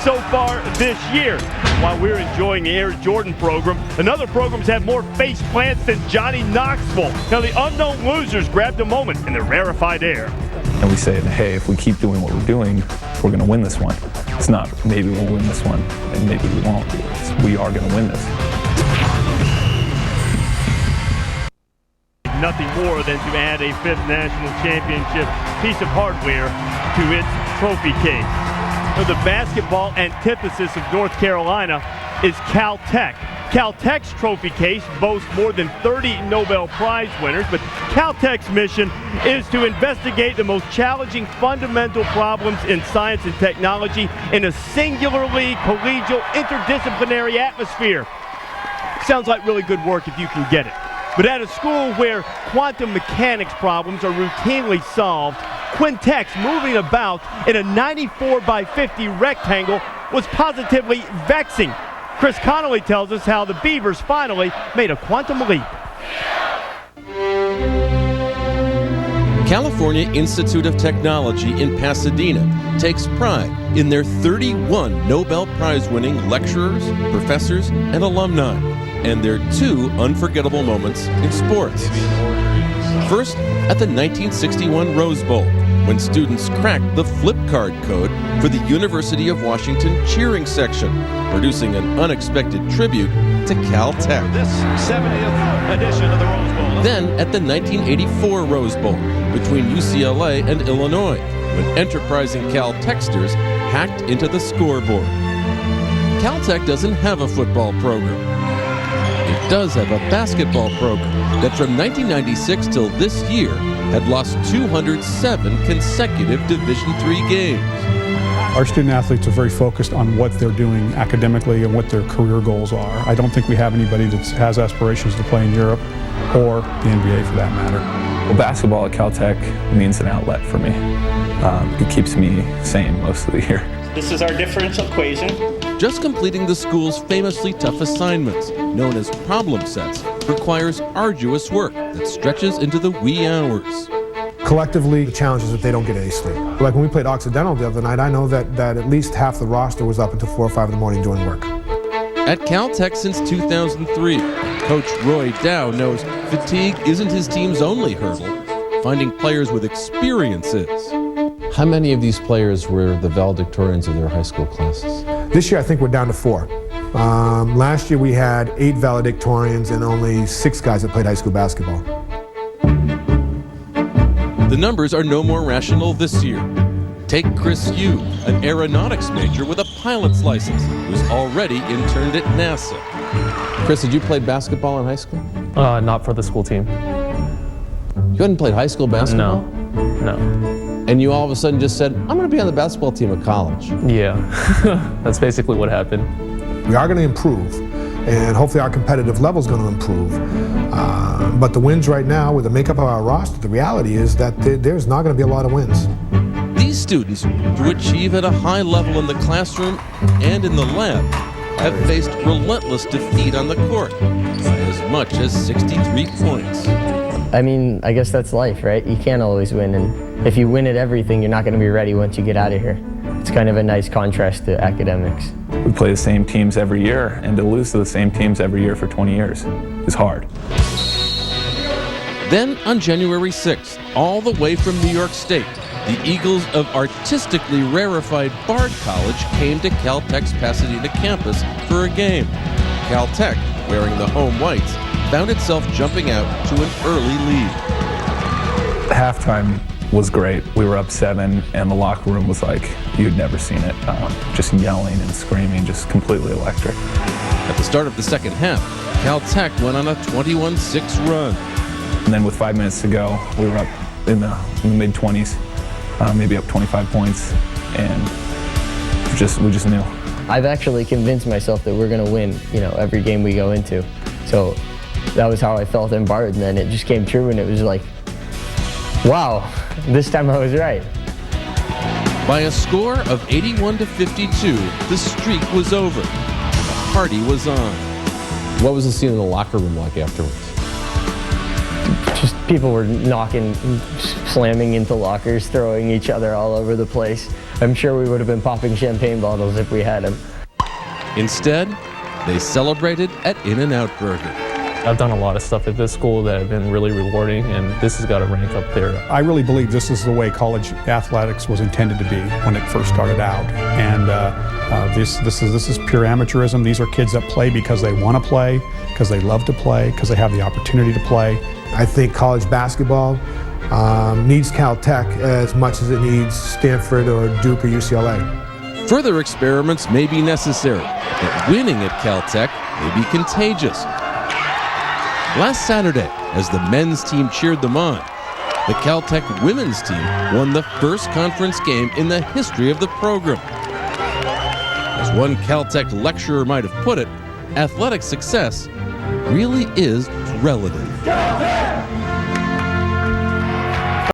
so far this year. While we're enjoying the Air Jordan program, another program's had more face plants than Johnny Knoxville. Now the unknown losers grabbed a moment in the rarefied air. And we say, hey, if we keep doing what we're doing, we're going to win this one. It's not maybe we'll win this one and maybe we won't. We are going to win this. Nothing more than to add a fifth national championship piece of hardware to its trophy case. So the basketball antithesis of North Carolina is Caltech. Caltech's trophy case boasts more than 30 Nobel Prize winners, but Caltech's mission is to investigate the most challenging fundamental problems in science and technology in a singularly collegial, interdisciplinary atmosphere. Sounds like really good work if you can get it. But at a school where quantum mechanics problems are routinely solved, quintex moving about in a 94 by 50 rectangle was positively vexing. Chris Connolly tells us how the Beavers finally made a quantum leap. California Institute of Technology in Pasadena takes pride in their 31 Nobel Prize-winning lecturers, professors, and alumni, and their 2 unforgettable moments in sports. First, at the 1961 Rose Bowl, when students cracked the flip card code for the University of Washington cheering section, producing an unexpected tribute to Caltech. This 70th edition of the Rose Bowl. Then at the 1984 Rose Bowl between UCLA and Illinois, when enterprising Caltexters hacked into the scoreboard. Caltech doesn't have a football program. It does have a basketball program that from 1996 till this year had lost 207 consecutive Division III games. Our student athletes are very focused on what they're doing academically and what their career goals are. I don't think we have anybody that has aspirations to play in Europe or the NBA for that matter. Well, basketball at Caltech means an outlet for me. It keeps me sane most of the year. This is our differential equation. Just completing the school's famously tough assignments, known as problem sets, requires arduous work that stretches into the wee hours. Collectively, the challenge is that they don't get any sleep. Like when we played Occidental the other night, I know that at least half the roster was up until 4 or 5 in the morning doing work. At Caltech since 2003, Coach Roy Dow knows fatigue isn't his team's only hurdle. Finding players with experience is. How many of these players were the valedictorians of their high school classes? This year, I think we're down to 4. Last year, we had 8 valedictorians and only 6 guys that played high school basketball. The numbers are no more rational this year. Take Chris Yu, an aeronautics major with a pilot's license, who's already interned at NASA. Chris, did you play basketball in high school? Not for the school team. You hadn't played high school basketball? No. And you all of a sudden just said, I'm going to be on the basketball team at college. Yeah, that's basically what happened. We are going to improve, and hopefully our competitive level is going to improve. But the wins right now, with the makeup of our roster, the reality is that there's not going to be a lot of wins. These students, to achieve at a high level in the classroom and in the lab, have faced relentless defeat on the court by as much as 63 points. I mean, I guess that's life, right? You can't always win, and if you win at everything, you're not going to be ready once you get out of here. It's kind of a nice contrast to academics. We play the same teams every year, and to lose to the same teams every year for 20 years is hard. Then on January 6th, all the way from New York State, the Eagles of artistically rarefied Bard College came to Caltech's Pasadena campus for a game. Caltech, wearing the home whites, found itself jumping out to an early lead. Halftime was great. We were up 7, and the locker room was like, you'd never seen it. Just yelling and screaming, just completely electric. At the start of the second half, Caltech went on a 21-6 run. And then with 5 minutes to go, we were up in the mid-20s, maybe up 25 points, and we just knew. I've actually convinced myself that we're going to win, every game we go into. So that was how I felt in Bard, and then it just came true, and it was like, wow, this time I was right. By a score of 81-52, the streak was over. The party was on. What was the scene in the locker room like afterwards? Just people were knocking, slamming into lockers, throwing each other all over the place. I'm sure we would have been popping champagne bottles if we had them. Instead, they celebrated at In-N-Out Burger. I've done a lot of stuff at this school that have been really rewarding, and this has got to rank up there. I really believe this is the way college athletics was intended to be when it first started out. And this is pure amateurism. These are kids that play because they want to play, because they love to play, because they have the opportunity to play. I think college basketball needs Caltech as much as it needs Stanford or Duke or UCLA. Further experiments may be necessary, but winning at Caltech may be contagious. Last Saturday, as the men's team cheered them on, the Caltech women's team won the first conference game in the history of the program. As one Caltech lecturer might have put it, athletic success really is relative.